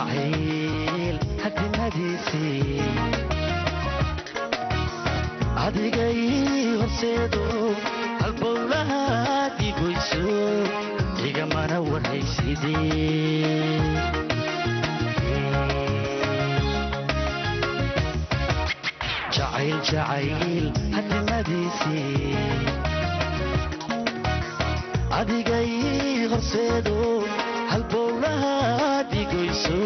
jacayl hadimadiisi adigay horseedo halbowlaha digoyso igamana waraysidee jacayl hadimadiisi adigay horseedo halbowlaha digoyso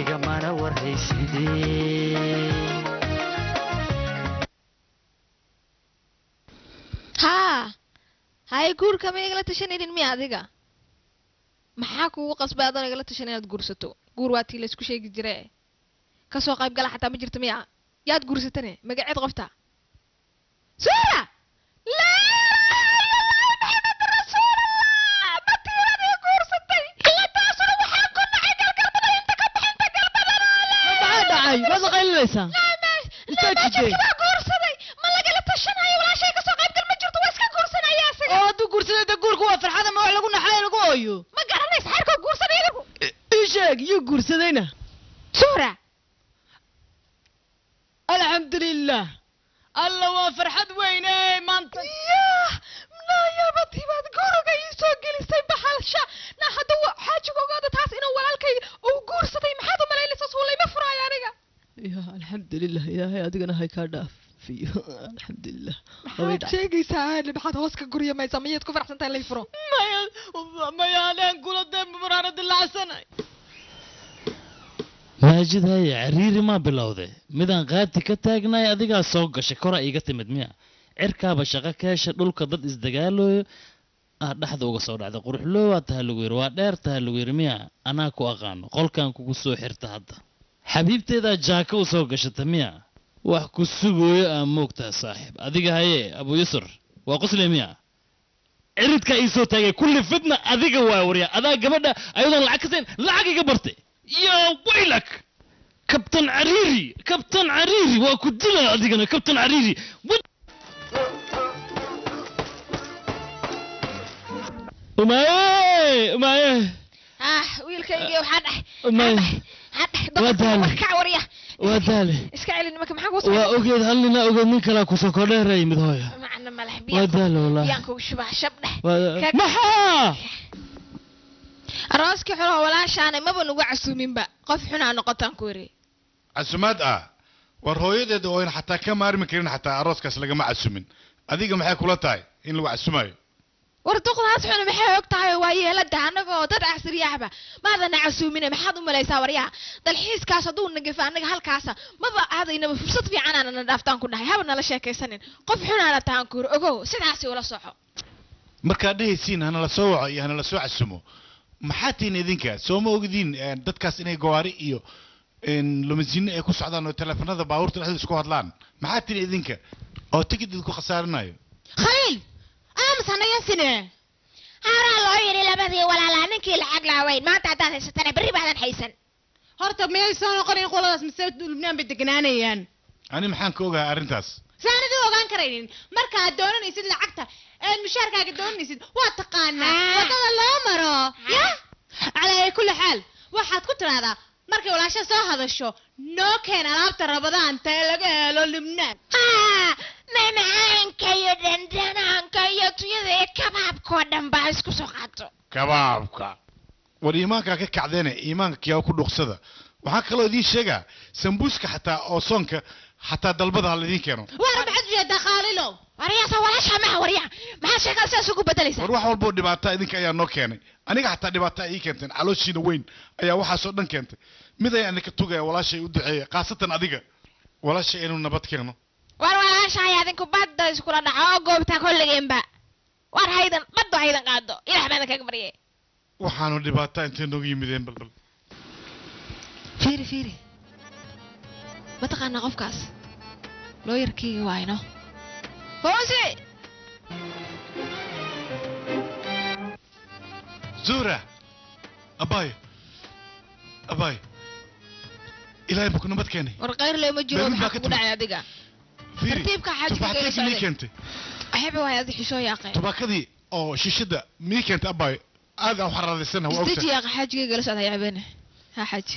igamana waraysidee هاي جور كم يقول تشني دين مي أديكا محاك وقص بعضنا يقول تشني أتجورستو جور واتي لسكو شيء جراه كسوق قايب قال حتى مجرت ميا يا تجورستني ما قاعد غفتا سورة لا محمد رسول الله ما تيرني جورستي لا تاسر وحنا كنا عيد القربنا انت كبح انت قربنا لا بعد عاي ما صغير ليس لا ما جبت جورستي ما لقى لتشني ولا شيء كسوق قايب قال مجرت واسكا جورسنا يا سيدي oo guursaday guurku waa farxada ma wax lagu naxay lagu ooyo ma garanaysa xarka guursaday lagu sheeg iyo guursadayna suura alxamdulillah alla waa farxad weyn maanta ya batibaad guriga ii soo gelisay baxalsha na hadda xaajiga ogaada taas inuu walaalkay uu guursaday maxaad u malaynaysaa suulay ma furaay aniga ya alxamdulillah ilaahay adigana hay ka dhaaf alxamdulillah sheegaysaa aad maxaad hoos ka guriya maysa miyaad ku faraxsantahay lay furo maya aan kula damb muraarada lacsanay maajid hay ciriiri ma bilowday midaan qaati ka taagnay adiga soo gashay kora iiga timid miya cirkaaba shaqo kaasha dhulka dad isdagaalooyo dhaxda uga soo dhacday quruxloo waa tahay lagu yiri waa dheer tahay lagu yiri miya anaa ku aqaano qolkan kugu soo xirta hadda xabiibteeda jaaka u soo gashata miya wax ku sugooyo aan moogtaa saaxiib adiga haye abu yusur waa qosle miya ciridka ii soo taagay kulli fidna adiga waa wariya adaa gabadha ayadoon lacag ka siin lacag iga bartay يا ويلك كابتن عريري وكدنا أدينا كابتن عريري وماي ويلكي وحد ودالي كعوريا ودالي اسكعلي انك maxaa ku soo واوجد هلنا اوجد من كلا ku soo kordheeray mid hooyo macna malax biyo ودالي والله biyanku shubax shabdhe maxaa arooski xoro walaashaana maba nagu casuuminba qof xuna noqotaan ku yiri casuumad war hooyadeeda oo in xataa ka maarmi karin xataa arooskaas laga ma casuumin adiga maxay kula tahay in lagu casuumayo war duqdaas xuna maxay og tahay waa yeelada anaga dad casriyaaba maadana casuumina maxaad u malaysaa waryaa dalxiiskaas haduu nagaf anaga halkaas maba aadayna fursad fiican aan dhaaftaan ku dhahay haba nala sheekaysanin qof xuna la taan ku ogow sidaas wala soxo marka dhahaysiin hana la soo waco iyo hana la soo casuumo maxaatiin idinka soo ma ogdiin dadkaas inay gawaari iyo lumasiin ay ku socdaan oo telefoonada baabuurta dhexdooda isku hadlaan maxaatiin idinka oo tigid ku khasaarinayo khaliil amsana yasine hara loo yiri labadii walaala ninkii lacag laaweyn maanta hadaad haysatana bari baadan haysan horta miyay soo noqonayeen qoladaas mise Lubnaan bay deganaanayaan ani maxaan ka ogaa arrintaas saanadu ogaan karaynin marka aad doonanaysid lacagta mushaarkaaga doonaysid waa taqaanaa wadada loo maro ya على كل حال waxaad ku tiraahdaa markay walaasha soo hadasho noo keen alaabta rabadaan ta laga helo Lubnaan mamaaanka iyo dandanaanka iyo tuyada kabaabko dhan baa isku soo qaato kabaabka war iimaanka ka kacdeena iimaanka kiyaa ku dhuqsada waxa kale oo idin sheega sambuuska xataa oo soonka حتى دلبضها الذين كانوا وأنا بعد جدا خالله وريا سوالش ما وريا ما شكل ساسوق بدليس وروح والبود دبعتها إذنك أيها نو كاني أنا حتى دبعتها إيه كنتن على شيء وين أيها واحد صدق كنت ماذا يعني كتوجا ولا شيء ودعية خاصة أديك ولا شيء إنه نبت كانوا ولا شيء هذين كبد يسكون عاقب تاكل جنبا هيدا بدو هيدا قادو إلى حمادك أكبريه وحانو دبعتها أنت نوجي مدين بلبل فيري ما تقنا قفكاس لو يركي واينو فوزي زورة أباي إلهي بكون نبت كاني ورقير لو مجرو بحق ودعي أدقا ترتيبك حاجة تبعكي ميك أنت أحب وهي هذه حشو يا أخي تبعكي أو شدة ميك أنت أباي هذا وحرر السنة وأوسع استجي يا أخي حاجة جلس هذا يعبينه ha xaji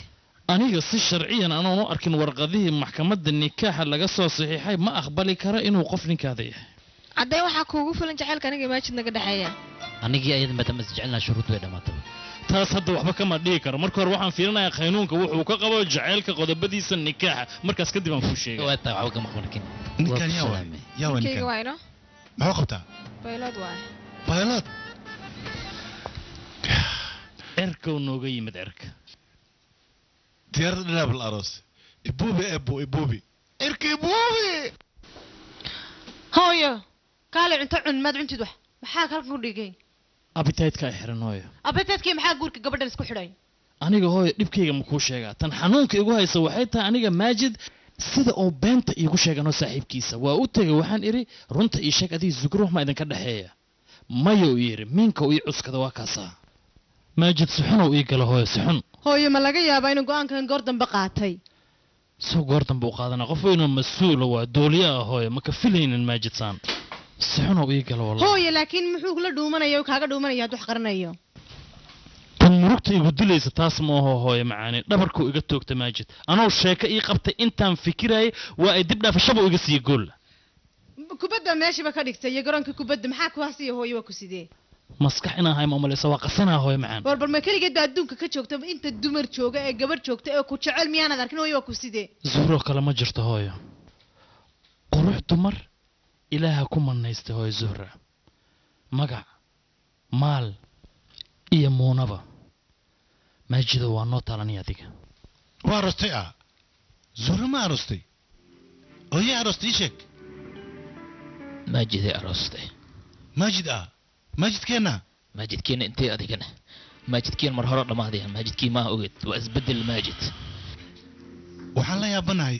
aniga si sharciyan anoon u arkin warqadihii maxkamadda nikaaxa laga soo saxiixay ma aqbali karo inuu qof ninkaada yahay caddee waxaa kuugu filan jacaylka aniga maajid naga dhexeeya anigii ayada maadaama is jecelnaa shuruud way dhammaatay taas hadda waxba kama dhigi karo marka hore waxaan fiirinayaa qaynuunka wuxuu ka qabo jacaylka qodobadiisa nikaaxa markaas kadib aan kuu sheegay waa taa waxba kama qabankin ninkan yaa waay yaa waay kayga ninkan waa ino muxuu qabtaa baylood waaye baylad cirkau nooga yimid cirka diyaaradda dhinaab la aroos ibuubi ebo ibuubi cirka ibuubi hooyo kaale cunto cun maad cuntid wax maxaa halkan ku dhigay abitaydka ay xiran hooyo abateedkii maxaa guurka gabadhan isku xidhay aniga hooyo dhibkayga ma kuu sheegaa tan xanuunka igu haysa waxay tahay aniga maajid sida uu beenta iigu sheeganoo saaxiibkiisa waa u tegay waxaan idhi runta ii sheeg adiga zugruux ma idinka dhexeeya maya uu yidhi miinka uu ii cuskada waa kaasaa maajid sixunow ii gala hooyo sixun hooyo ma laga yaabaa inuu go-aankan goor dambe qaatay soo goor dambe u qaadanaa qof weynoo mas-uula waa dooliye ah hooyo ma ka filaynin maajid saan sixunow ii gala wallahi hooyo laakiin muxuu kula dhuumanaya oo kaaga dhuumanaya hadduu wax qaranayo tan murugta igu dilaysa taas ma aho hooyo macaani dhabarkuu iga toogta maajid anoo sheeko ii qabtay intaan fikirayay waa ay dib dhaafashaba iga siiye goolla kubadda meeshiiba ka dhigtay iyo garoonka kubadda maxaa ku hasiya hooyo waa ku sidee maskax inaan hay ma umalaysa waa qasanaa hooyo macaan war ma keligeedba adduunka ka joogta inta dumar jooga ee gabadh joogta ee ku jecel miyaanad arkin hooyo waa ku sidee zuhroo kale ma jirto hooyo qurux dumar ilaaha ku manaystay hooyo zuhra magac maal iyo muunaba maajido waa noo taalani adiga waa arostay ah zuhra ma arostay ooyee arostay ii sheeg maajiday aroostay maajid ah maajidkeenna maajidkiina intee adigana maajidkiina mar hore dhammaaday maajidkii maa ogeed waa isbedel maajid waxaan la yaabanahay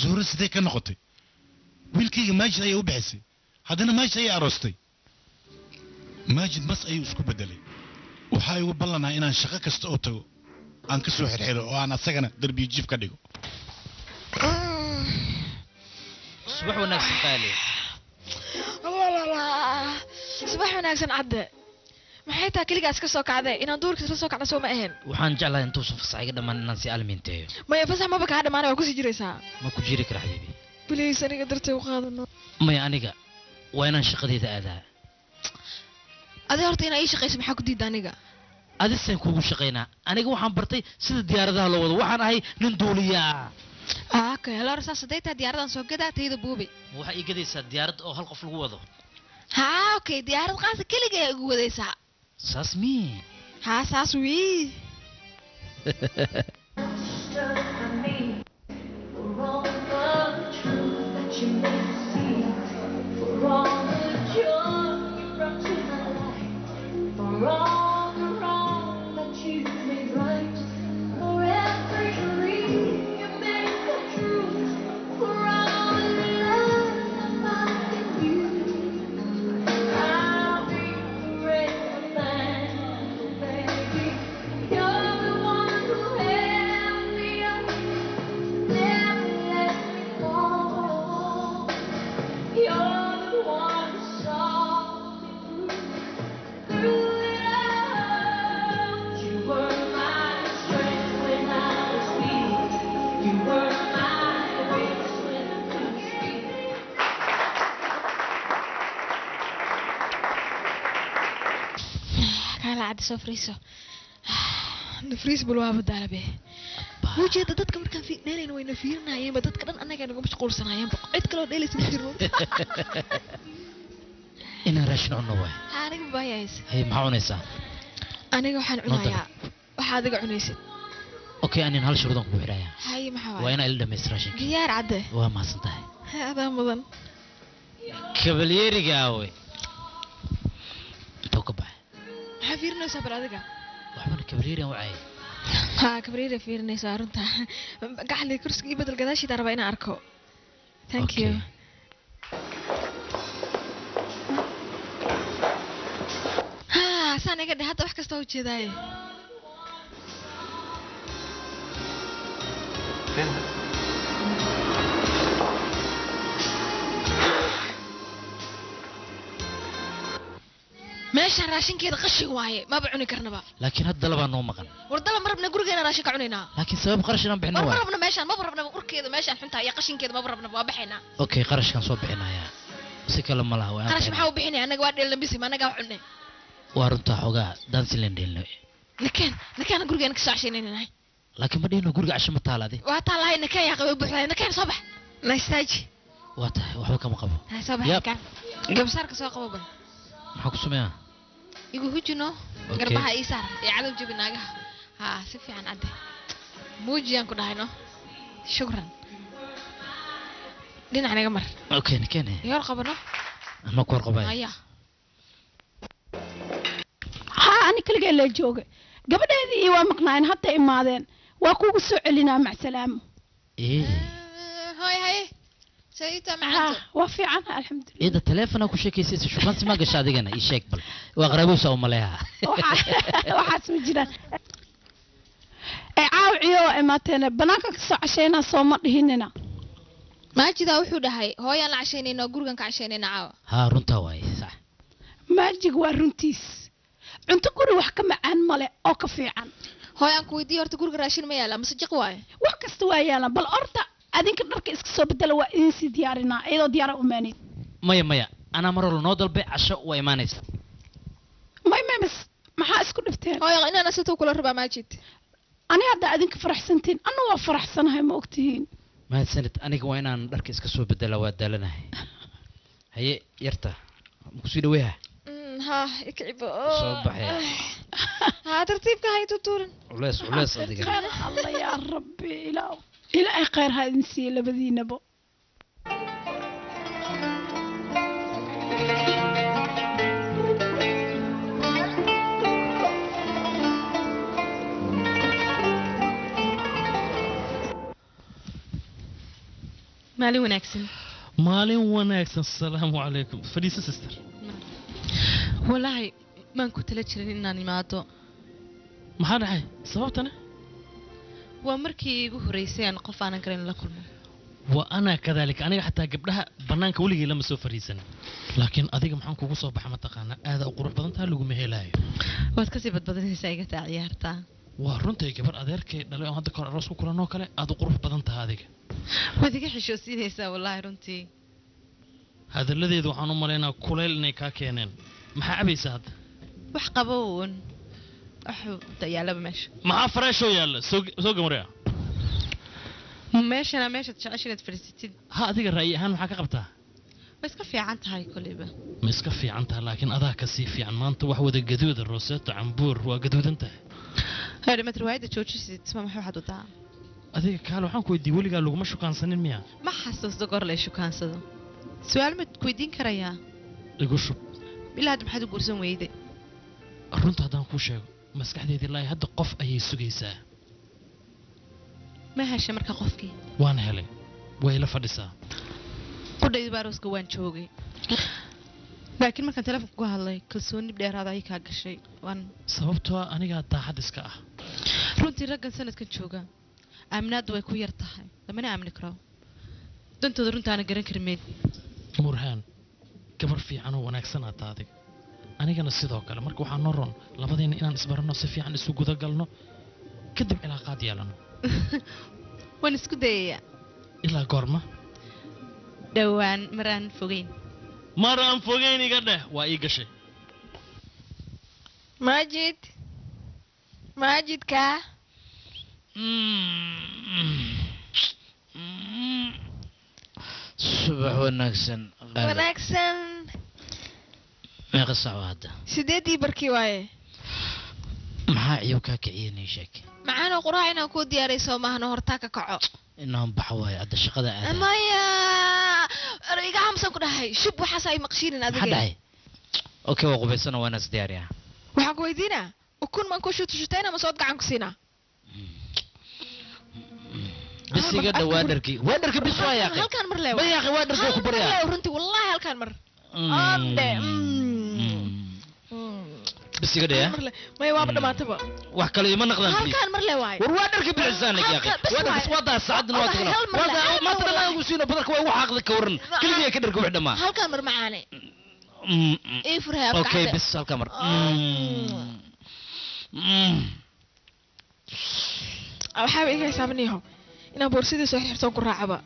zuhra sidee ka noqotay wiilkayga maajid ayay u bixisay haddana maajid ayay aroostay maajid mas ayuu isku bedelay waxaa igu ballanahay inaan shaqo kasta oo tago aan ka soo xirxiro oo aan asagana derbiyo jiif ka dhigo subax wanaagsan qaali subax wanaagsan cadde maxay tahay keligaas ka soo kacday inaan duurkiis la soo kacna soo ma ahayn waxaan jeclahay intuusan fasax iga dhammaan inaan si almiinteeyo maya fasax maba kaa dhamaanay waa kusii jiraysaa ma ku jiri kara xabiibi biliis aniga dartay u qaadano maya aniga waa inaan shaqadeeda aadaa adi horta inaa ii shaqayso maxaa ku diida aniga adisaan kuugu shaqaynaa aniga waxaan bartay sida diyaaradaha loo wado waxaan ahay nin duuliyaa okay haloor saas haday tahay diyaaradan soo gadaa tayda buubi ma waxaa ii gadaysaa diyaarad oo hal qof lagu wado haa okay diyaarad qaasa keliga ayaa igu wadaysaa saas mii haa saas wii sofriso nafriis bal waa badalabe wajida dadka markaan fiirneen wayna fiirnaayeen ba dadka dhan anaga nagu mashquulsanaayeen cid kale oo dheelaysa ma jirno inaan raashin cunno waay aniga baayaysa hay maxaa cunaysaa aniga waxaan cunayaa waxa adiga cunaysid okay anin hal shuruudan ku xirayaa hay maxaa waa inaa ila dhamaysto raashinka diyaar cadde waa mahadsan tahay adaa mudan kabalyeeriga awe intuu ka baxay maxaa fiirinaysaa bal adiga waxbana kabalyeerigan wacay haa kabalyeeri fiirinaysaa runta gaxli kursiga ii bedel gadaashiida rabaa inaan arko thank you haa saan iga dhe hadda wax kasta ujeedaaye meeshaan raashinkeeda qashin waaye maba cuni karnaba laakiin hadda labaa noo maqan wardala ma rabna gurigeena raashin ka cunaynaa laakiin sabab qarash inaan bixino ma waay rabna meeshaan maba rabnaba urkeeda meeshaan xuntaa iyo qashinkeeda maba rabnaba waa baxaynaa okay qarashkan soo bixinayaa si kale ma laha qarash maxaa u bixinaya annaga waa dheelna bisi ma annaga wax cunne waa runtaa xogaa daansilen dheelno nakeen gurigeena ka soo cashaynaynahay laakiin ma dhihino guriga casho ma taalaade waa taalahay nakeen yaa qabay buuxday nakeen soo bax naystaaji waa tahay waxba kama qabo soo bax Yap. kan gabsaarka soo qabo bal maxaa ku sameeyaa igu hujino Okay. garbaha ii saar ee cadow jabi naagaha ha si fiican cadde muujiyaan ku dhahayno shukran dhinac naga mar okay nakene yool qabano ama ku warqabay maya haa ani kaligaa la jooga gabadheedii iyo waa maqnaayeen hadda imaadeen waa kugu soo celinaa macsalaamo hoy hay sayita haa macanta waa fiican alxamdulilah ida teleefona ku sheekaysaysa shukaansi ma gasha adigana ii sheeg bal waa qaraabowsa u maleeha waxaas ma jiraan caawciyo imaateen banaanka ka soo cashaynaa soo ma dhihinina maajidaa wuxuu dhahay hooyaan la cashaynayna oo gurigan ka cashaynayna caawa haa runtaa waaye sax maajig waa runtiis cunto guri wax ka macaan male oo ka fiican hooyaan ku weydiiye horta guriga raashin ma yaala mase jiq waaye wax kasta waa yaalan bal orta adinka dharka iska soo bedela waa idin sii diyaarinaa iyadoo diyaara umaanid maya anaa mar walba noo dalbay casho waa imaanaysa mas maxaa isku dhibteen hooya inaana situu kula rabaa maajid ani hadda adinka faraxsantiin anna waa faraxsanahay ma ogtihiin mahadsanid aniga waa inaan dharka iska soo bedela waa daalanahay haye yarta makusii dhaweeha ha ikcibo soo baxee ha tartiibka hay tutuurin culeys adiga khayr alla yaa rabbi ilaahay khayr ha idin siiye labadiinaba maalin wanaagsan maalin wanaagsan asalaamu calaykum fadhiisa sister walaahi maan ku tala jirin inaan imaado maxaa dhacay sababtana waa markii igu horeysay aan qof aanan garan la kulmo wa ana kadaalika aniga xataa gabdhaha bannaanka weligay lama soo fariisan laakiin adiga maxaan kugu soo baxa mataqaanaa aada u qurux badan taha laguma helaayo waad kasii badbadanaysaa iga taa ciyaartaa waa runtay gabar adeerkay dhalay oo hadda kahor aroos ku kulanoo kale aada u qurux badan taha adiga waad iga xishoosiinaysaa walaahi runtii hadalladeedu waxaan u malaynaa kulayl inay kaa keeneen maxaa cabaysaa hadda wax qabo uun waxuu yaalaba meesha maxaa faraashoo yaalla soo gamaraya meeshana meeshaad jecesha inaad fadhiisatid ha adiga ra'yi ahaan maxaa ka qabtaa ma iska fiican tahay koleyba ma iska fiican taha laakiin adaa ka sii fiican maanta wax wada gaduuda roseto cambuur waa gaduudan tahay hadhimaad riwaayadda joojisid ma maxay waxaad wadaa adiga kaale waxaan ku weydiiyey weligaa laguma shukaansanin miya ma xasuusto goor lay shukaansado su-aal ma ku weydiin karayaa igu shub ilaa hadda maxaad u guursan weyday runta haddaan kuu sheego maskaxdeedii laay hadda qof ayay sugaysaa ma heshay marka qofkii waan helay way la fadhisaa qudhaydu baarooska waan joogay laakiin markaan telefonka ku hadlay kalsooni dheeraada ay kaa gashay waan sababtoo ah anigaa daacad iska ah runtii raggan sanadkan jooga aaminaaddu way ku yar tahay lamana aamini karo dantooda runtaana garan karmeed murhaan gabar fiican oo wanaagsanaa taa adiga anigana sidoo kale marka waxaa noo roon labadeenna inaan isbaranno si fiican isu gudagalno kadib cilaaqaad yeelano waan isku dayayaa ilaa goorma dhowaan maraan fogeyn maraan fogeyn iga dheh waa ii gashay maajidka subax wanaagsan wanaagsan meeqa saaco hadda 8 barkii waaye maxaa ciyow kaa kiciyanay sheeg macaanoo quraha inaan kuu diyaarayso maahno hortaa ka kaco inaan baxo waayo hadda shaqada aada maya iga hamsan ku dhahay shub waxaas ay maqshiinin maxaa adiga dhahay okay waa qubaysana waa inaas diyaariyaa waxaan ku weydiinaa ukun maan ku shutushutayna ma sood gacan ku siinaa bis iga dha waa dharki bis waa yaaqi halkaan mar leewa ma yaaqi waa dharki ku baryaa runtii wallahi halkaan mar ande bis iga dhaya maya waaba dhamaataba wax kale ima naqdaan halkaan mar leewaay war waa dharki bixisaanag yaaqi waa dharki waa daa saacadna waa tagna waa maanta dhanaan ugu siino badarka waa ugu xaaqda ka waran keliya ka dharka wix dhamaa halkaan mar macaane ii furhay اوكي afkacde بس الكاميرا waxaaba iga xisaabinayaho inaan boorsadii soo xirxirtoon ku raacaba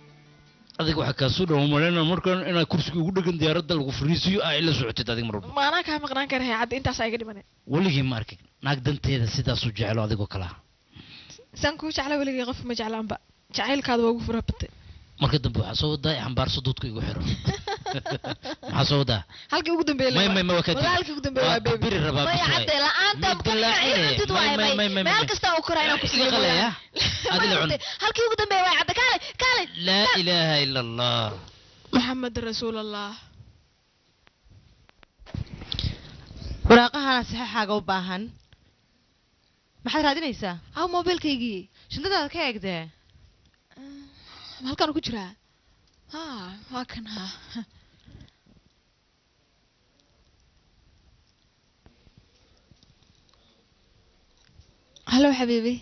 adiga waxa ka soo dhaw malayna markan inaad kursiga ugu dhagan diyaaradda lagu fariisiyo ay la socotid adiga mar walba maanaa kaa maqnaan karahay cadda intaas iga dhimane waligii ma arkin naag danteeda sidaas u jecelo adigoo kala saan kuu jecla weligii qof ma jeclaanba jacaylkaada waa ugu fura batay marka dambe waxaa soo wadaa xambaarso duudka igu xiro maxaa soo wadaa halkii ugu dambeeyay may waa ka walaa halkii ugu dambeeyay waa waa biri rabaa maya cadde la'aanta qofkacintid waay meel kasta uu koraa inaan ku iga qalaya adila cun halkii ugu dambeeyay waa cadde kaale kaale laa ilaaha ila allah maxamed rasuul allah waraaqahana saxiixaaga u baahan maxaad raadinaysaa aw moobilkaygii shintadaada ka eegdee halkaan ku jiraa waa kan hallo xabiibi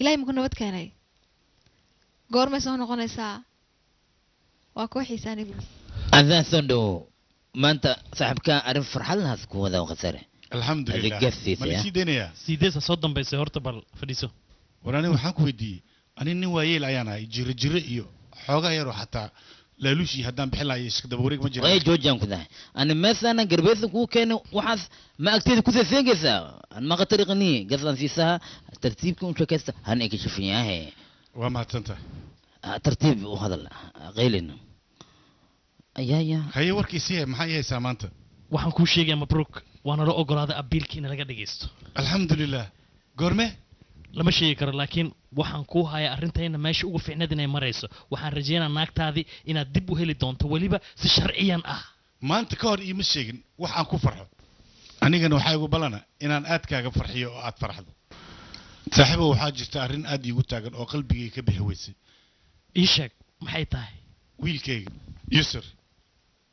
ilaahay maku nabad keenay goormay soo noqonaysaa waa koo xiisaanigu adaan soo dhowo maanta saaxiibkaa arrin farxad lahaas ku wadaa khasare alxamdulilah Adiga ma sii daynayaa siideesa soo dambaysay horta bal fadhiiso war aniga waxaan ku weydiiyey ani nin waayeel ayaan ahay jiro jiro iyo xoogaa yaroo xataa laaluushii haddaan bixin lahayo iska daba wareeg ma jira way joojaan ku dahay ani meesana garbeesa kuu keeno waxaas ma agteeda ku seeseenkaysaa an maqa tariiqani gaslan siisaha tartiibka un sheekaysta han ay kashifin yahe waa mahadsantahay tartiib u hadal qaylin ayaya haye warkiisii maxaa ii haysaa maanta waxaan kuu sheegayaa mabruuk waana la ogolaaday abiilka in laga dhagaysto alxamdulilah goorme lama sheegi karo laakiin waxaan kuu hayaa arrintayna meesha ugu fiicnad inay marayso waxaan rajeynaa naagtaadii inaad dib u heli doonto weliba si sharciyan ah maanta ka hor iima sheegin wax aan ku farxo anigana waxaa igu ballana inaan aadkaaga farxiyo oo aad farxdo saaxiibo waxaa jirta arrin aad iigu taagan oo qalbigay ka bixi weysay ii sheeg maxay tahay wiilkayga yusur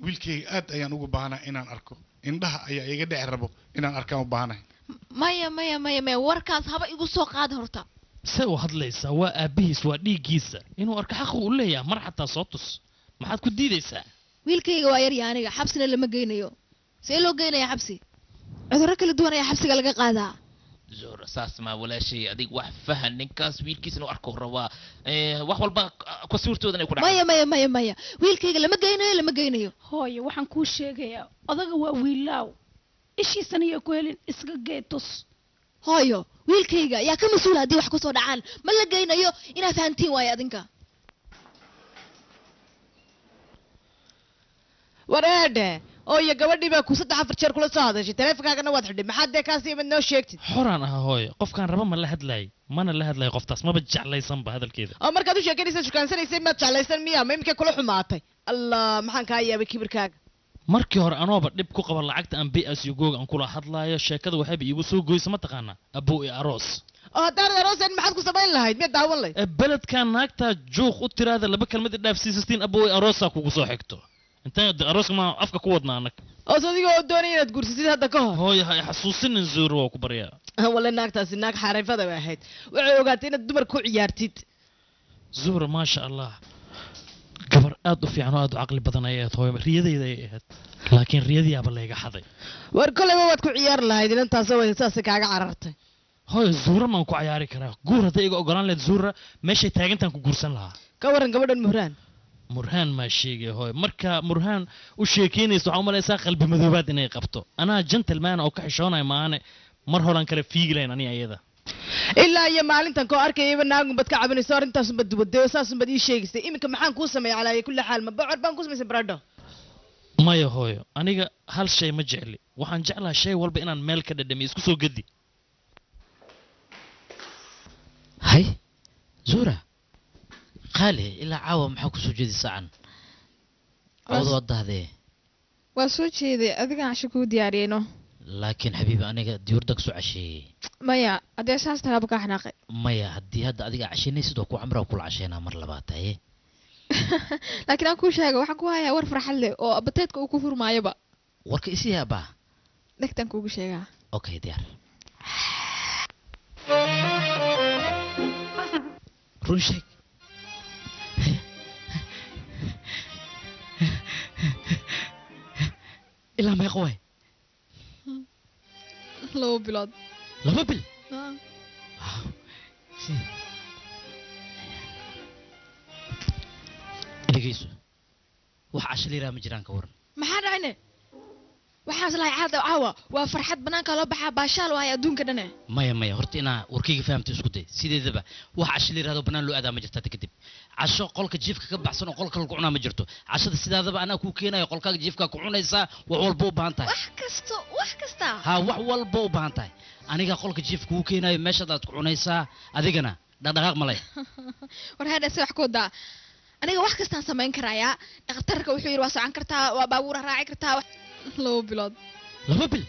wiilkayga aad ayaan ugu baahnaa inaan arko indhaha ayaa iga dhici rabo inaan arkaan u baahanahay maya warkaas haba igu soo qaada horta se u hadlaysaa waa aabbihiis waa dhiiggiisa inuu arko xaqa u leeyahay mar xataa soo tus maxaad ku diidaysaa wiilkayga waa yarya aniga xabsina lama geynayo see loo geynaya xabsi cudurro kala duwan ayaa xabsiga laga qaadaa زور أساس ما ولا شيء أديك واحد فهم نكاس ويل كيس إنه أركو روا واحد والبا كسورته ده يكون maya wiilkayga lama geynayo hooye waxaan kuu sheegayaa odaga waa wiilaaw ishiisana iyo ku helin iska geetus hooyo wiilkayga yaa ka mas-uula haddii wax kusoo dhacaan ma la geynayo inaad fahantiin waayo adinka wareedhe oo iyo gabadhii baa ku 3-4 jeer kula soo hadashay taleefankaagana waad xidhay maxaad dee kaasi imid noo sheegtid xoraan aha hooyo qofkaan raba ma la hadlaay mana la hadlayo qoftaas maba jeclaysanba hadalkeeda oo markaad u sheekanaysa shukansanaysay maad jeclaysan miya ma imikay kula xumaatay allah maxaan kaa yaabay kibirkaaga markii hore anooba dhib ku qaba lacagta aan bs iyo googa aan kula hadlaayo sheekada waxayba iigu soo goysa ma taqaanaa abuu iyo aroos oo haddaanad aroosayn maxaad ku samayn lahayd miyaad daawan lahayd beledkan naagtaa juuq u tiraada laba kalmad idhaafsiisastiin abuu iyo aroosaa kugu soo xigto intaan arooska ma afka ku wadnaa anag oo adigoo doonaya inaad guursasid hadda ka hor hooyo ha xasuusinin zuur waa ku baryaa walla naagtaasi naag xariifada bay ahayd waxay ogaatay inaad dumar ku ciyaartid zuhra maasha allah gabar aad u fiican oo aad u caqli badan ayay ahayd hooyo riyadayda ay ahayd laakiin riyadiyaaba layga xaday war kolleyba waad ku ciyaari lahayd inantaas way saasay kaaga carartay hooyo zuura maan ku ciyaari karaa guur hadday iga ogolaan lahayd zuura meeshay taagantaan ku guursan lahaa ka waran gabadhan muhraan murhaan maa sheegay hooyo marka murhaan u sheekeynaysa waxaa u malaysaa qalbi madoobaad inay qabto anaa gentleman oo ka xishoonaya maahane mar horan kale fiigi lahayn ani ayada ilaa iyo maalintan koo arkayayba naagunbad ka cabanayso arrintaasunbad dubadeyo saasunbad ii sheegaysay iminka maxaan kuu sameeyay calaaye kulli xaal ma bocor baan kuu samaysay baradho maya hooyo aniga hal shay ma jecli waxaan jeclaha shay walba inaan meel ka dhadhamiyo isku soo gedi hay zuura qaali ilaa caawa maxaa kusoo jeedi saacan cawad waa dahdee waa soo jeeday adigaan casho kuu diyaariyeyno laakiin xabiibi aniga diyuurda ka soo casheeyey maya haddee saas tahaaba kaa xanaaqay maya haddii hadda adiga casheynaysid oo ku camraa kula casheynaa mar labaad haye laakiin aan kuu sheega waxaan ku hayaa war farxad leh oo abateedka uu ku furmaayoba warka isii abaa dhegtaan kuugu sheegaa okay diyaar run sheeg ilaa meeqa waay laba bilood laba bil Ah. dhegeyso wax casho liiraa ma jiraan ka waran maxaa dhacayne waxaas lahay caada caawa waa farxad banaanka loo baxaa baashaal waay adduunka dhane maya maya horta inaa warkayga fahamta isku day sideedaba wax casho liiraado banaan loo aadaa ma jirta hadda kadib casho qolka jiifka ka baxsan oo qolka lagu cunaa ma jirto cashada sidaadaba anaa kuu keenayo qolkaaga jiifka ku cunaysaa wax walba u baahan tahay wax kasta ha wax walba u baahan tahay aniga qolka jiifka kuu keenayo meeshadaad ku cunaysaa adigana dhaqdhaqaaq malay war hadhase wax ku wadaa aniga wax kastaan samayn karayaa dhakhtarka wuxuu yidhi waa socon kartaa waa baabuura raaci kartaa laba bilood laba bil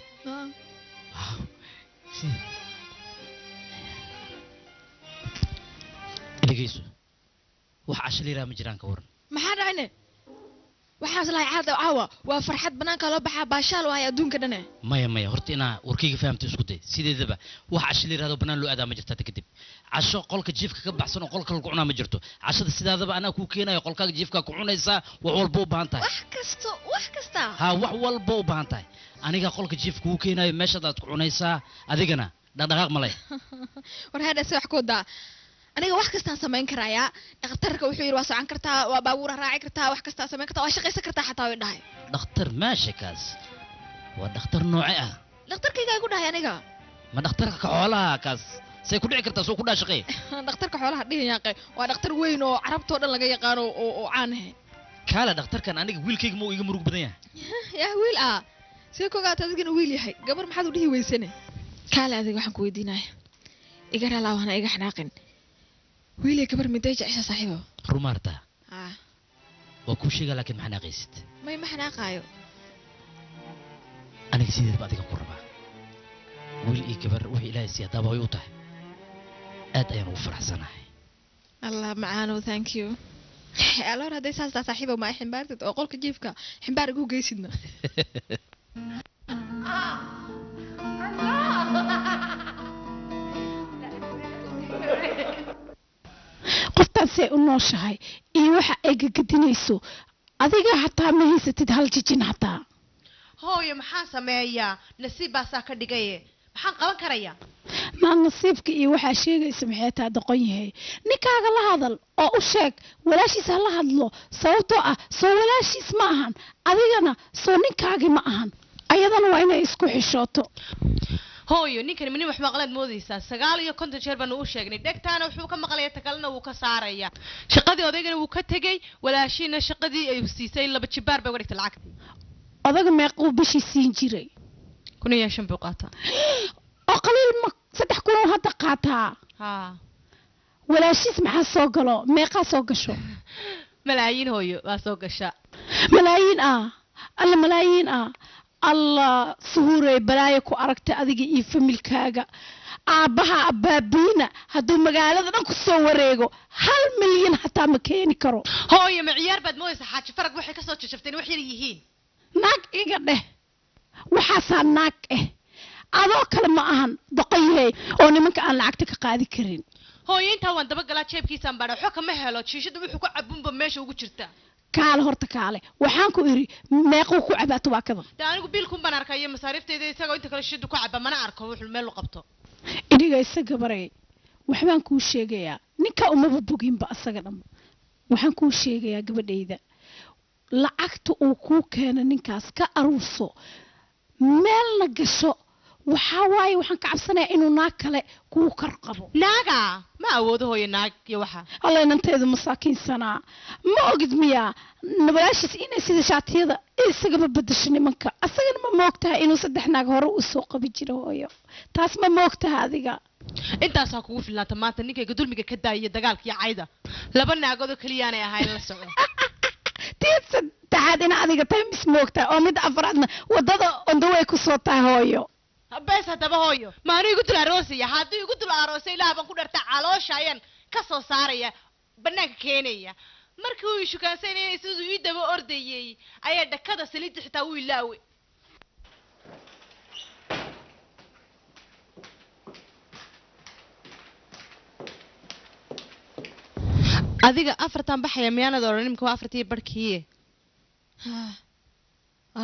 dhegeyso wax casho liiraa ma jiraan ka waran maxaa dhacayne waxaas lahay caada caawa waa farxad banaanka loo baxaa baashaal waay adduunka dhane maya maya horta inaa warkayga fahamta isku day sideedaba wax casho liiraado banaan loo aadaa ma jirta hadda kadib casho qolka jiifka ka baxsan oo qolka lagu cunaa ma jirto cashada sidaadaba anaa kuu keenayo qolkaaga jiifka ku cunaysaa wax walba u baahan tahay wax kasta ha wax walba u baahan tahay aniga qolka jiifka kuu keenayo meeshadaad ku cunaysaa adigana dhaqdhaqaaq malay war hadhase wax ku wadaa aniga wax kastaan samayn karayaa dhakhtarka wuxuu yidhi waa socon kartaa waa baabuura raaci kartaa wax kastaa samayn kartaa waa shaqaysan kartaa xataa way dhahay dhakhtar maasha kaas waa dhakhtar nooce ah dhakhtarkaygaa igu dhahay aniga ma dhakhtarka ka xoolaha kaas say ku dhici kartaa soo ku dhaa shaqee dhakhtarka xoolaha dhihin yaaqay waa dhakhtar weyn oo carabtoo dhan laga yaqaano oo caan ahe kaale dhakhtarkan aniga wiilkayga ma uu iga murug badan yahay yaa wiil ah see kogaata adigana wiil yahay gabar maxaad u dhihi weysane kaale adiga waxaan ku weydiinaya iga raalaawana iga xanaaqin wiil iyo gabar miday jecesha saaxiibo rumaarta ah waa kuu sheegaa laakiin ma xanaaqaysid may ma xanaaqaayo aniga sideedba adiga ku rabaa wiil iyo gabar wixii ilaahay siiya daaba way u tahay aad ayaan ugu faraxsanahay allah macaano thank you aloor hadday saas taa saaxiibo ma ay ximbaartid oo qolka jiifka ximbaar igu geysidna qoftaasay u nooshahay iyo waxa ay gagadinayso adiga hataa ma haysatid hal jijin hataa hooyo maxaan sameeyaa nasiib baasaa ka dhigaye maxaan qaban karayaa maa nasiibka iyo waxaa sheegaysa maxay taa doqon yahay ninkaaga la hadal oo u sheeg walaashiis ha la hadlo sababtoo ah soo walaashiis ma ahan adigana soo ninkaagii ma ahan ayadana waa inay isku xishooto hooyo ninkani ma nin wax maqlaad moodaysaa 9 jeer baanu u sheegnay dhegtaana wuxuu ka maqlayaa takalna wuu ka saaraya shaqadii odaygana wuu ka tegay walaashiina shaqadii ay siisay laba jibaar bay uga dhigtay lacagtii odaga meequu bishii siin jiray 1,500 buu qaataa oo qaliil ma 3 kun hadda qaataa haa walaashiis maxaa soo galo meeqaa soo gasho malaayiin hooyo waa soo gasha malaayiin alla malaayiin allah suhuuray balaayo ku aragtay adiga iyo familkaaga aabbaha abaabiina hadduu magaalada dhan ku soo wareego 1 milyan hataa ma keeni karo hooyo ma ciyaar baad moodaysaa xaaji farag waxay ka soo jajabteen wax yar yihiin naag iga dheh waxaasaa naag adoo kale ma ahan doqoyahay oo nimanka aan lacagta ka qaadi karin hooyo intaa waan dabagalaa jeebkiisaan baadha waxba kama helo jiishada wuxuu ku cabunba meesha ugu jirtaa kaale horta kaale waxaan ku iri meequu ku cabaato waa kada de anigu biilkun baan arkayo masaariifteeda isagoo inta kale shidu ku caba mana arko wuxuu meel u qabto iniga isaga baray waxbaan kuu sheegayaa ninka umaba boginba asaga dhan waxaan kuu sheegayaa gabadhayda lacagta uu kuu keeno ninkaas ka aruurso meelna gasho waxaa waaye waxaan ka cabsanayaa inuu naag kale kuu kar qabo naaga ma awoodo hooyo naag iyo waxa alla inanteedu masaakiinsanaa ma ogid miyaa walaashiis inay sida shaatiyada isagaba bedasho nimanka asagana ma moogtahay inuu 3 naag hore u soo qabi jiro hooyo taas ma moogtahay adiga intaasaa kugu filnaata maanta ninkayga dulmiga ka daayaya dagaalka iyo cayda 2 naagood oo keliyaanay ahayn la soco tiid saddexaad ina adiga tahay mis moogtahay oo mid afraadna wadada ondaway ku soo tahay hooyo bees haddaba hooyo maanu igu dul aroosaya haddii igu dul aroosay ilaah baan ku dharta caloosha ayaan ka soo saaraya bannaanka keenaya markii uu shukaansanayay siduu ii daba ordayay ayaa dhakada saliidda xitaa uu ilaawe adiga 4 baxaya miyaanad odhan nimka waa 4 barkiye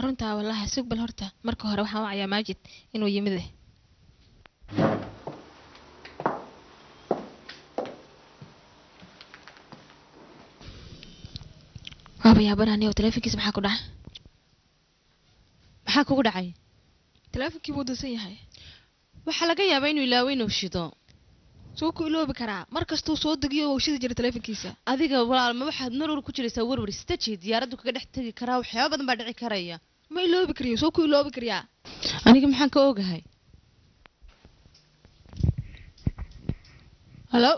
runtaa wallahi sug bal horta marka hore waxaan wacayaa maajid inuu yimid eh waaba yaabanaani oo taleefankiisa maxaa ku dhacay maxaa kugu dhacay taleefankii buu dansan yahay waxaa laga yaabaa inuu ilaawo inuu shido soo ku iloobi karaa mar kastuu soo degiyo oo shidi jira taleefankiisa adiga walaal ma waxaad marwar ku jiraysaa warwar istaji diyaaraddu kaga dhex tegi karaa waxyaaba badan baa dhici karaya ma iloobi kariyo soo ku iloobi kariyaa aniga maxaan ka ogahay halo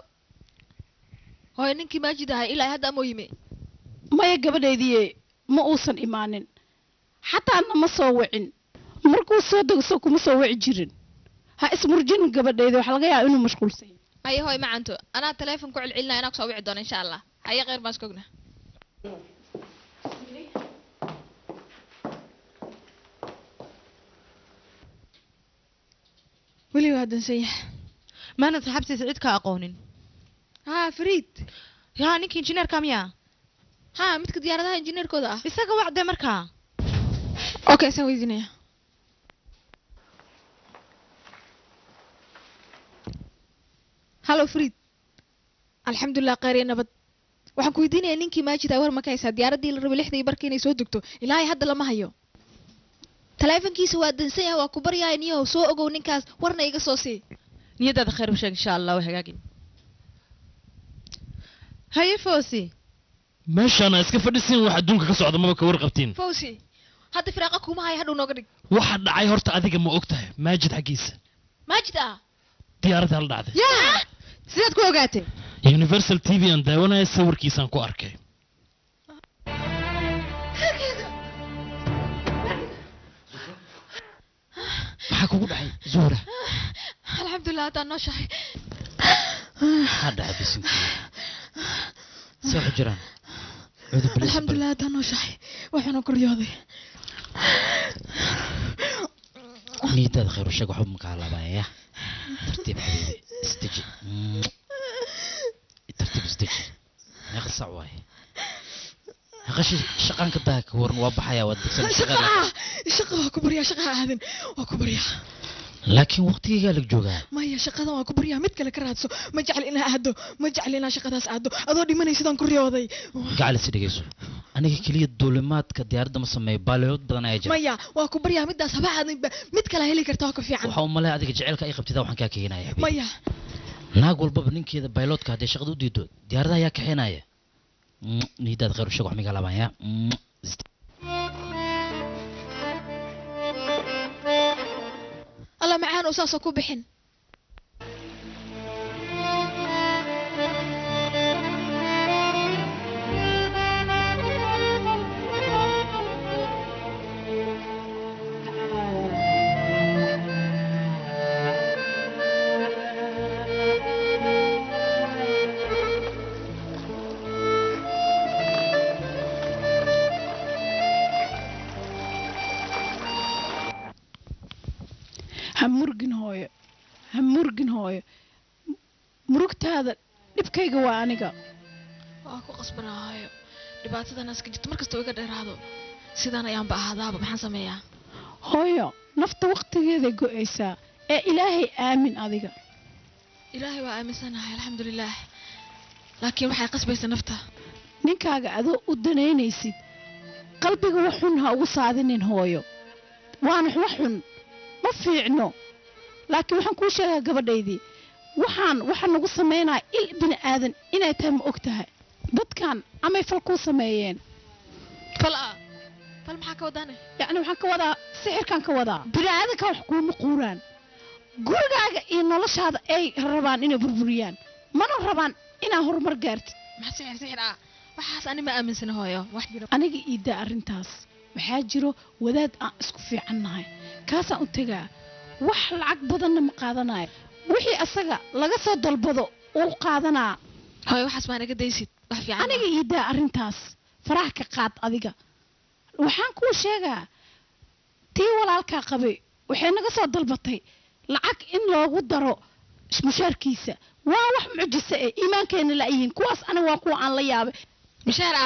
hooy ninkii maajid ahay ilaa hadda amoo yimi maya gabadhaydii ma uusan imaanin xataana ma soo wicin markuu soo degso kuma soo wici jirin ha ismurjin gabadhayda waxa laga yaabaa inuu mashquulsan yahay haye hooy macanto anaa teleefon ku celcelinaya inaa kusoo wici doono insha allah haye kheyr baan iskogna weli waa dansan yahay maana saxaabtiisa cid ka aqoonin haa fariid yaa ninka injineerka miyaa haa midka diyaaradaha injineerkooda ah isaga wacdee markaa okay saan weydiinaya hallo fariid alxamdulilah kheyr iyo nabad waxaan ku weydiinayaa ninkii maajid ay war ma ka haysaa diyaaraddii la rabay 6 barkii inay soo degto ilaahay hadda lama hayo taleefankiisa waa dansan yahay waa ku baryahay niyow soo ogow ninkaas warna iga soo sii niyadaada khayr u sheeg insha allah way hagaagin haye foosi meeshaana iska fadhisin wax adduunka ka socda maba ka warqabtiin fawsi hadda firaaqa kuma haya hadhow nooga dhig waxa dhacay horta adiga ma ogtahay maajid xaggiisa maajid ah diyaaradda la dhacday yaa sidaad ku ogaatay universal tv aan daawanaya sawirkiisaan ku arkay maxaa kugu dhacay zuhra alxamdulilah haddaan nooshahay maxaa dhacay bisinkeeda see waxu jiraan alxamdulilah haddaan nooshahay waxaana kuryooday niyadaada khayr u sheeg waxba makaa laabaya tartiib xabiibi isdeji tartiib isdeji meeqa sac waaye meeqashi shaqaanka daa ka waran waa baxayaa waa degsan shaqa waa ku baryaa shaqa aadan waa ku baryaa laakiin waqtigiigaa lag joogaa maya shaqadan waa ku baryaa mid kale ka raadso ma jecel inaa aado ma jecel inaa shaqadaas aado adoo dhimanay sidaan ku riyooday gacalisi dhegeyso aniga keliya duulimaadka diyaaradda ma sameeyo baaleyood badan ayaa jira maya waa ku baryaa midaas haba aadinba mid kale heli kartaa oo ka fiican waxaa u malaya adiga jaceylka ay qabtida waxaan kaa keenaya maya naag walbaba ninkeeda bayloodka haddii shaqada u diido diyaaradaha ayaa kaxeenaya niyadaada khayr u sheeg wax migaa laabaya alla macaan oo saasoo ku bixin ha murgin hooyo murugtaada dhibkayga waa aniga waa ku qasbanaayo dhibaatadan iska jirto markasta iga dheeraado sidaan ayaanba ahaadaaba maxaan sameeyaa hooyo nafta waqtigeeday go'aysaa ee ilaahay aamin adiga ilaahay waa aaminsanahay alxamdulilaah laakiin waxay qasbaysa nafta ninkaaga adoo u danaynaysid qalbiga wax xun ha ugu saadinin hooyo waana wax xun ma fiicno laakiin waxaan kuu sheegaa gabadhaydii waxaan nagu samaynaya il bini aadan inay tahay ma og tahay dadkan amay fal kuu sameeyeen fal maxaa ka wadaane yacni waxaan ka wadaa sixirkaan ka wadaa bini aadanka wax kuuma quuraan gurigaaga iyo noloshaada ay rabaan inay burburiyaan mana rabaan inaa horumar gaartid maxaa sixir waxaas ani ma aaminsana hooyo wax jiro aniga iidaa arrintaas waxaa jiro wadaad aan isku fiicannahay kaasaan u tegaa wax lacag badanna ma qaadanayo wixii asaga laga soo dalbado uu qaadanaa hooyo waxaas baa naga daysid wax fiican aniga iidaa arrintaas faraha ka qaad adiga waxaan kuu sheegaa tii walaalkaa qabay waxay naga soo dalbatay lacag in loogu daro mushaarkiisa waa wax mucjise eh iimaankeena la'yihiin kuwaas aniga waa kuwa aan la yaabay mushaar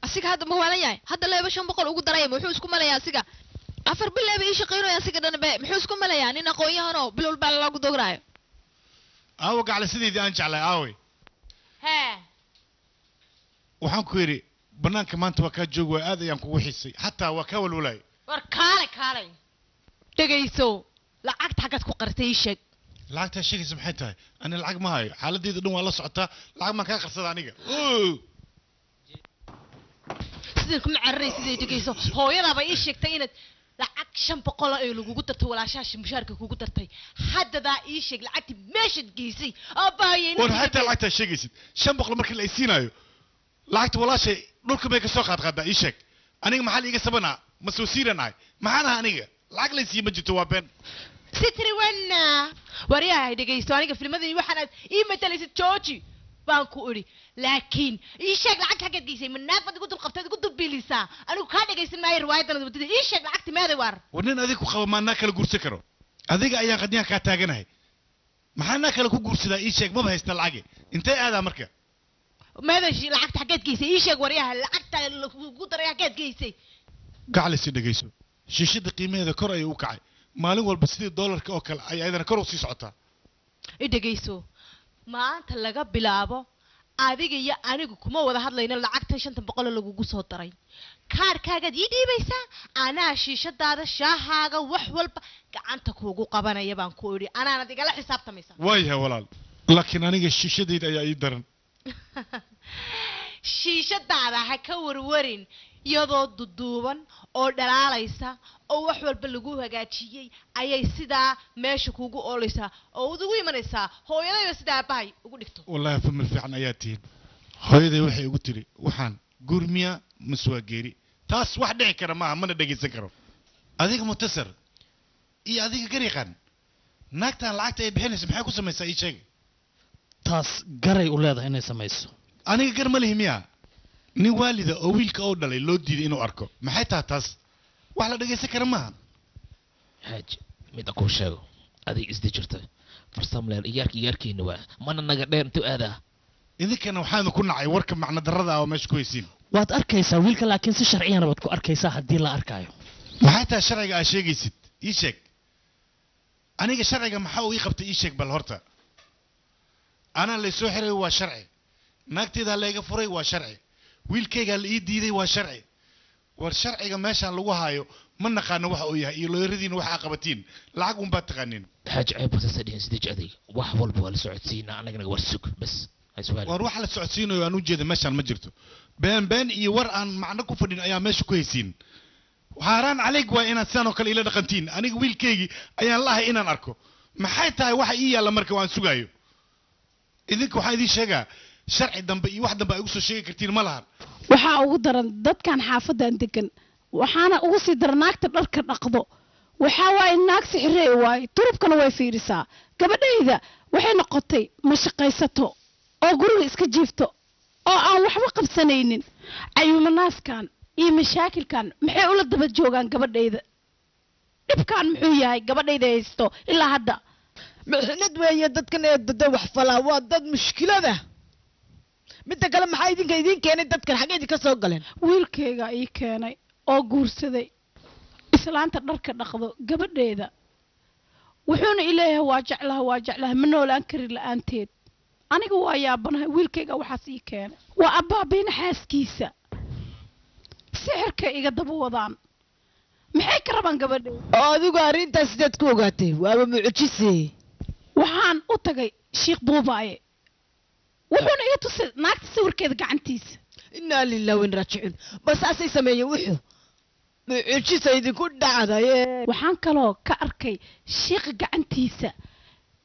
asiga hadda ma waalan yahay hadda leeba 500 ugu daraya wuxuu isku malayaa asiga afar bilaaba ii shaqaynaya asiga dhan be muxuu isku malayaa nin aqoon-yahanoo bil walba lagu dograayo aawo gacle sideedii aan jeclay aawey hee waxaan ku yidhi bannaanka maanta waa kaa joog waa aad ayaan kugu xiisay xataa waa kaa walwalaay war kaalay dhegayso lacagta xaggaad ku qartay ii sheeg lacagtaa sheegaysa maxay tahay ani lacag ma hayo xaaladdeeda dhan waa la socotaa lacag maan kaa qarsada aniga sidaan kuma cararay siday dhegayso hooyadaaba ii sheegtay inaad lacag 500 ay lagugu dartay walaashaasha mushaarka kugu dartay haddadaa ii sheeg lacagtii meeshaad geysay aabbaayay war xataa lacagtaa sheegaysid 500 markii la isiinayo lacagta walaashay dhulka bay ka soo qaadqaadaa ii sheeg aniga maxaa liiga sabanaa ma soo siiranahay maxaan aha aniga lacag laysiiya ma jirto waa been sitri wana waryahay dhegaysto aniga filmadani waxaanaad ii matalaysid jooji baan ku idhi laakiin ii sheeg lacag xaggeed geysay manaafad igu dul qabteed igu dul biilisaa anigu kaa dhegaysan maayo riwaayadan wadada ii sheeg lacagti meeday waar war nin adiga ku qaba maanaa kala guursan karo adiga ayaan qadiyaan kaa taaganahay maxaanaa kale ku guursadaa ii sheeg maba haysta lacage intee aadaa marka meeday lacagta xaggeed geysay ii sheeg waryaha lacagta lagu daray xaggeed geysay gaclaysi dhegayso shiishada qiimaheeda kor ayay u kacay maalin walba sidii doolarka oo kale ay ayadana kor u sii socotaa i dhegayso maanta laga bilaabo adiga iyo anigu kuma wada hadlayno lacagta 500 lagugu soo daray kaarkaagaad ii dhiibaysaa anaa shiishadaada shaahaaga wax walba gacanta kuugu qabanaya baan ku idhi anaanad igala xisaabtamaysaa waayahay walaal laakiin aniga shiishadayda ayaa ii daran shiishadaada ha ka warwarin iyadoo duduuban oo dhalaalaysa oo wax walba lagu hagaajiyey ayay sidaa meesha kuugu oolaysaa oo ugu imanaysaa hooyadayba sidaa aabbahay ugu dhigto wallaahi famil fiican ayaa tihiin hooyaday waxay igu tiri waxaan gurmiya maswaa geeri taas wax dhici kara maaha mana dhegaysan karo adiga mutasar iyo adiga gariiqan naagtan lacagta ay bixinaysa maxay ku samaysaa ii sheeg taas garay u leedahay inay samayso aniga gar ma lihi miya nin waalida oo wiilka oo dhalay loo diiday inuu arko maxay tahay taas wax la dhagaysan kara maaha xaaji mida kuu sheego adig isdi jirta farsamleel iyaarkiina waa mana naga dheer intuu aadaa idinkana waxaanu ku nacay warka macno darrada ah oo meesha ku haysiin waad arkaysaa wiilka laakiin si sharciyana waad ku arkaysaa haddii la arkaayo maxay tahay sharciga aad sheegaysid ii sheeg aniga sharciga maxaa uu ii qabtay ii sheeg bal horta anaa laysoo xiray waa sharci naagteedaa layga furay waa sharci wiilkaygaa la ii diiday waa sharci war sharciga meeshaan lagu haayo ma naqaano waxa uu yahay iyo looyaradiina waxaa qabatiin lacag unbaad taqaanin xaaji ceeb basasa dhihin sidij adig wax walba waa la socodsiinaa annagana war sug bas war wax la socodsiinayo aan u jeeda meeshaan ma jirto been iyo war aan macno ku fadhin ayaa meesha ku haysiin haaraan calayg waa inaad sidaan oo kale ila dhaqantiin aniga wiilkaygii ayaan lahay inaan arko maxay tahay waxa ii yaalla marka waan sugaayo idinka waxaan idiin sheegaa sharci dambe iyo wax dambe ay ugu soo sheegi kartiin ma lahan waxaa ugu daran dadkan xaafadan degan waxaana ugu sii daran naagta dharka dhaqdo waxaa waaye naag sixirey waaye turubkana way fiirisaa gabadhayda waxay noqotay ma shaqaysato oo guriga iska jiifto oo aan waxba qabsanaynin cayuumanaaskan iyo mashaakilkan maxay ula daba joogaan gabadhayda dhibkan muxuu yahay gabadhayda haysto ilaa hadda mixnad weeye dadkan ee dada wax falaa waa dad mushkilada midda kale maxaa idinka idiin keenay dadkan xagee idinka soo galeen wiilkayga ii keenay oo guursaday islaanta dharka dhaqdo gabadheeda wuxuuna ileeyahay waa jeclaha ma noolaan kari la-aanteed aniga waa yaabanahay wiilkayga waxaas ii keenay waa abbaabayna xaaskiisa sixirkay iga daba wadaan maxay ka rabaan gabadheeda oo adigu arrintaas sideed ku ogaatay waaba mucjise waxaan u tagay sheekh buubaaye wuxuuna iga tusay naagta sawirkeeda gacantiisa innaa lillahi wa inna raajicuun bas asay sameeyeen wuxuu mucjisa idinku dhacdaye waxaan kaloo ka arkay sheekha gacantiisa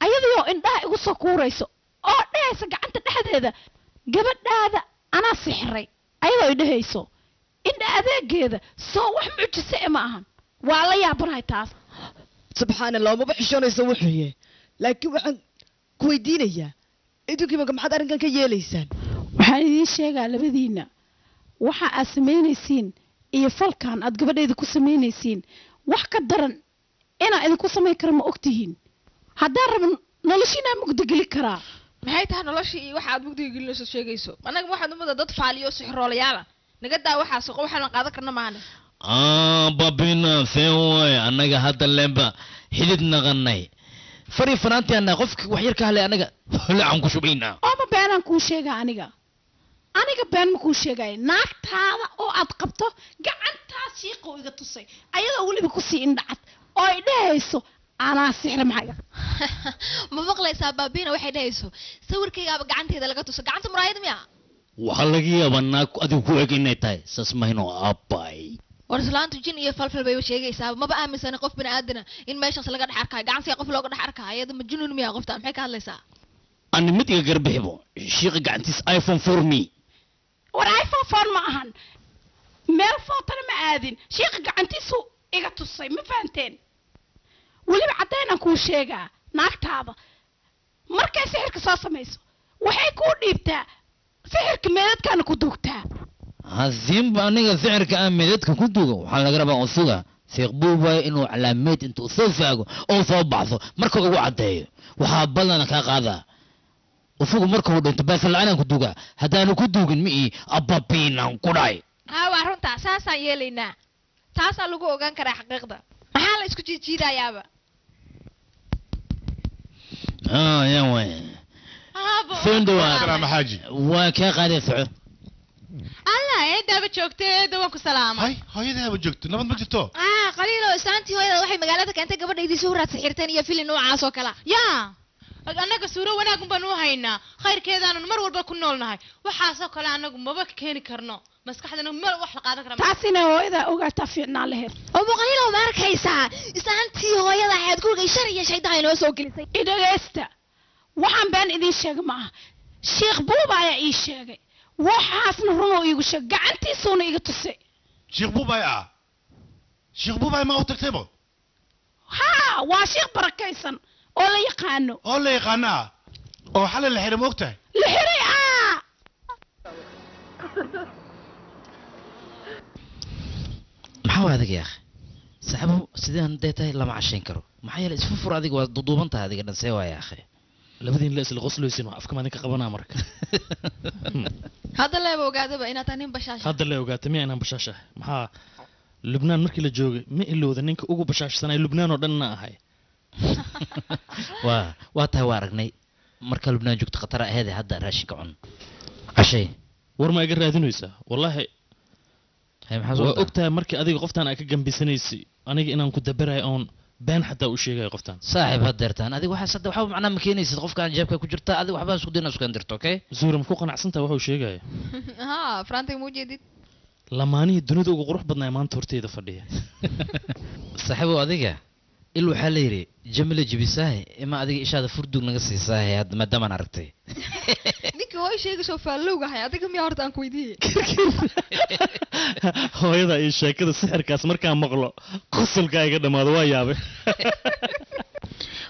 ayadoo indhaha igu soo kuurayso oo dhehaysa gacanta dhexdeeda gabadhaada anaa sixray ayadoo i dhehayso indha adeegeeda soo wax mucjise ma ahan waa la yaabanahay taas subxaan allah maba xishoonaysa wuxuuye laakiin waxaan ku weydiinayaa idinkiiba maxaad arrinkan ka yeelaysaan waxaan idiin sheegaa labadiina waxa aad samaynaysiin iyo falkan aad gabadhayda ku samaynaysiin wax ka daran inaa idinku samayn kara ma ogtihiin haddaan raba noloshiinaa mugdigeli karaa maxay tahay noloshii iyo waxa aad mugdiga gelinayso sheegayso annaga waxaad umada dad faaliyo sixroolayaala naga daa waxaas waxaan qaadan karna maana babina see waay annaga hadda leenba xidid naqanay fari fanaantii annaga qofki wax yar ka hadlay annaga lacan ku shubaynaa ooma beenaan kuu sheega aniga been ma kuu sheegaya naagtaada oo aad qabto gacantaas shiiqo iga tusay ayadoo weliba kusii indhacad oo ay dhehayso anaa sixra maxay ma maqlaysaa baabina waxay dhahayso sawirkaygaaba gacanteeda laga tuso gacanta muraayad miya waxaa laga yaabaa naag adigu ku eg inay tahay saas mahayno aabay war islaantu jin iyo falfal bay sheegaysaa maba aaminsana qof bini aadana in meeshaas laga dhex arkaayo gacantiga qof looga dhex arkaayo ayada majnuun miya qofta maxay ka hadlaysaa ani mid iga garbixibo shiiqa gacantiis iphone for me war iphone phone ma ahan meel footana ma aadin shiiqa gacantiisu iga tusay ma fahanteen weliba caddaynan kuu sheegaa naagtaada markay sixirka soo samayso waxay kuu dhiibtaa sixirka meedadkaana ku duugtaa hasiinba aniga sixirka aan meedadka ku duugo waxaa laga rabaa usuga sheekh buubay inuu calaameed intuu soo faago oo soo baxso marka ugu caddeeyo waxaa ballana kaa qaadaa usugu markuu dhinto baasala'aanaan ku duugaa haddaanu ku duugin mi ii ababiinaan ku dhahay haa waa runtaa saasaan yeelaynaa taasaa lagu ogaan karaa xaqiiqda maxaa la isku jiijiidayaaba ya way Aabo. soo dhawaad salaam xaaji waa kaa qaaday soco allah eedaaba joogtay eeda waan ku salaamay hay hooyadaaba joogto nabad ma jirto qaliilo islaantii hooyada waxay magaalada keentay gabadhaydii soo raad sixirteen iyo filin noocaas oo kala yaa annaga suuro wanaagun baan u haynaa khayrkeedaanu mar walba ku noolnahay waxaasoo kale annagu maba keeni karno maskaxdana meel wax la qaadan kara taasina hooyadaa ogaataa fiicnaa laheyd oo qaliilo ma arkaysaa islaantii hooyada ahayd gurigay shar iyo shaydaan inoo soo gelisay idhagaysta waxaan been idiin sheega maaha sheekh buuba ayaa ii sheegay waxaasna runoo iigu sheegay gacantiisuuna iga tusay sheekh buubay ma u tagtaybo haa waa sheekh barakaysan oo la yaqaano oo la yaqaana ah oo xalay la xiray ma og tahay la xiray maxaa waa adiga yaakh saxbo sideen hadday tahay lama cashayn karo maxaa yeelay isfu fur adiga waa duduuban tahay adiga dhan see waa yaakhe labadiin la isla qosleysin wax afka maadin ka qabanaa marka hadda leeba ogaadaba inaad tahay nin bashaasha hadda la ogaatay miya inaan bashaash ahay maxaa lubnaan markii la joogay ma ilowda ninka ugu bashaashsanay lubnaan oo dhanna ahay waa tahay waa aragnay marka lubnaan joogto khatara aheede hadda raashinka cun cashay war ma iga raadinaysaa wallaahi waa ogtahay markii adiga qoftaan aa ka gambisanaysay aniga inaan ku dabarayo oon been xataa u sheegayo qoftaan saaxiib hadeertaan adiga waxaas hadda waxba macnaa ma keenaysid qofkaan jeebka ku jirta adiga waxbaa isku dayna isku dirto okay zuura ma ku qanacsantaha waxuu sheegaya haa frantig muu jeedid lamaanihii dunida ugu qurux badnaa maanta horteyda fadhiya saaxiibow adiga il waxaa la yidhi jamila jibisaahe ima adiga ishaada furdug naga siisaahe hadda maadaamaan aragtay ninkii hooy sheegaysoo faallowgahay adiga miyaa horta aan ku weydiiyey hooyada iyo sheekada sixirkaas markaan maqlo qosolkaa iga dhammaado waa yaabay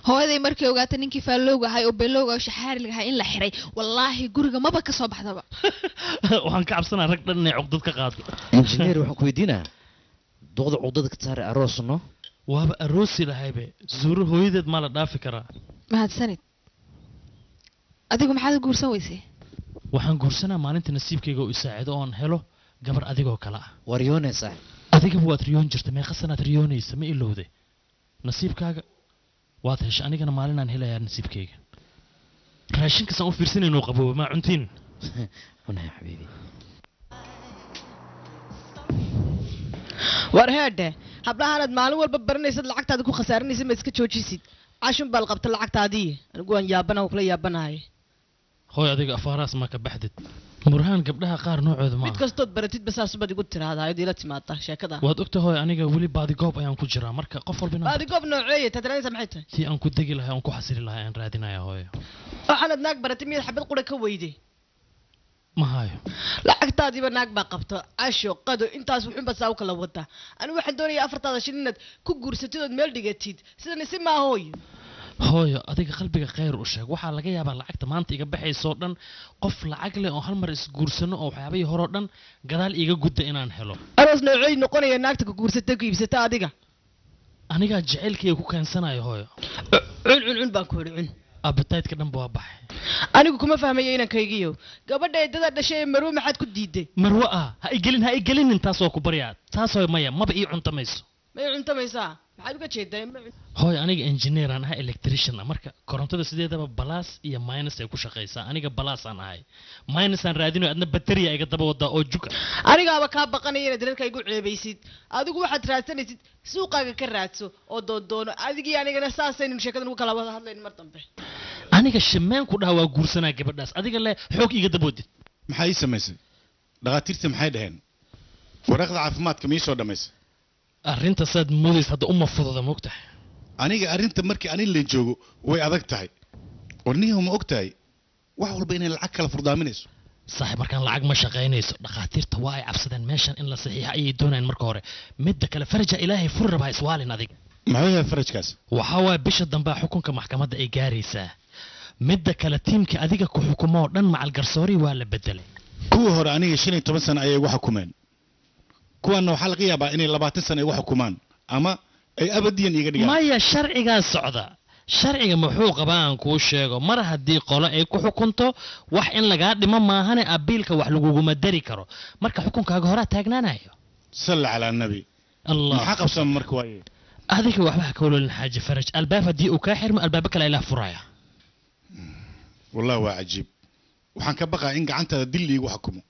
hooyaday markii ogaatay ninkii faallowgahay oo beelowga oo shaxaarigahay in la xiray wallaahi guriga maba ka soo baxdaba waxaan ka cabsanaa rag dhan inay cugdad ka qaado injineer waxaan ku weydiinaa duqda cugdada ka saaray aroosno waaba aroosi lahaybe zuuro hooyadeed maa la dhaafi karaa mahadsanid adigu maxaad guursan weysay waxaan guursanaa maalinta nasiibkayga oo isaacido oon helo gabar adigoo kale ah waa riyoonee saaxib adigaba waad riyoon jirta meeqa sanaad riyoonaysa ma ilowday nasiibkaaga waad heshay anigana maalinaan helayaa nasiibkayga raashinkaasaan u fiirsanayno qabooba maa cuntiin cunaya xabiibi war heedhe hablahaanaad maalin walba baranaysad lacagtaada ku khasaarinaysa ma iska joojisid cashun baa la qabta lacagtaadii anigu waan yaabana waan kula yaabanahay hooy adiga afaaraas ma ka baxdid murhaan gabdhaha qaar noocooda ma mid kastood baratidba saasubaad igu tiraahdaa ayadoo ila timaada sheekada waad ogta hooy aniga weli baadigoob ayaan ku jiraa marka qof walbina baadigoob nooceeye taad raadinaysa maxay tahay tii aan ku degi lahay aan ku xasili lahay aan raadinaya hooyo waxaanad naag baratay miyaad xabad qura ka weyday ma hayo lacagtaadiiba naag baa qabto casho qado intaas wuxuunba saa u kala wadaa anigu waxaan doonayaa afartaada shil inaad ku guursatid ood meel dhigatid sidani si maa hooyo hooyo adiga qalbiga khayr u sheeg waxaa laga yaabaa lacagta maanta iga baxaysoo dhan qof lacag leh oo hal mar isguursano oo waxyaabahii horeo dhan gadaal iga gudda inaan helo aroos noocey noqonaya naagta ku guursatay ku iibsata adiga anigaa jacaylkayga ku keensanayo hooyo cun baan ku idhi cun abitaydka dhanba waa baxay anigu kuma fahmayo inankaygiyo gabadha eedada dhashay ee marwe maxaad ku diiday marwo ah ha igelin intaas waa ku baryaa taasoo maya maba ii cuntamayso may cuntamaysaa maxaad uga jeedaa hooy aniga engineer aan ahay electrician ah marka korontada sideedaba plus iyo minus ay ku shaqaysaa aniga plus aan ahay minus aan raadinayo adna battery iga daba wadaa oo jug anigaaba kaa baqanaya inaad reerka igu ceebaysid adigu waxaad raadsanaysid suuqaaga ka raadso oo doondoono adigii anigana saasaynu sheekadan ugu kala wada hadlayn mar dambe aniga shimeen ku dhaha waa guursanaa gabadhaas adiga le xoog iga daboodid maxaa ii samaysay dhakhaatiirta maxay dhaheen waraaqda caafimaadka ma ii soo dhammaysay arrinta saad moodays hadda uma fududa moogtahay aniga arrinta markii ani la joogo way adag tahay warniyahu ma og tahay wax walba inay lacag kala furdaaminayso saaxiib markaan lacag ma shaqaynayso dhakhaatiirta waa ay cabsadeen meeshan in la saxiixa ayay doonayaan marka hore midda kale faraja ilaahay furi rabaa iswaalin adiga muxuu yahay farajkaas waxaa waaya bisha dambea xukunka maxkamadda ay gaaraysaa midda kale tiimka adiga ku xukumo oo dhan macal garsoori waa la bedelay kuwa hore aniga 15 sano ayay igu xukumeen kuwana waxaa laga yaabaa inay 20 sano igu xukumaan ama ay abadiyan iga dhigaan maya sharcigaa socda sharciga muxuu qabaa aan kuu sheego mar haddii qolo ay ku xukunto wax in lagaa dhimo maahane abiilka wax laguguma dari karo marka xukunkaaga horaa taagnaanayo salla calaa nabi allah maxaa qabsan marka waaye adiga waxba ha ka walolin xaaji faraj albaab haddii uu kaa xirmo albaabo kale ilaah furaya wallahi waa cajiib waxaan ka baqaa in gacantaada dil iigu xukumo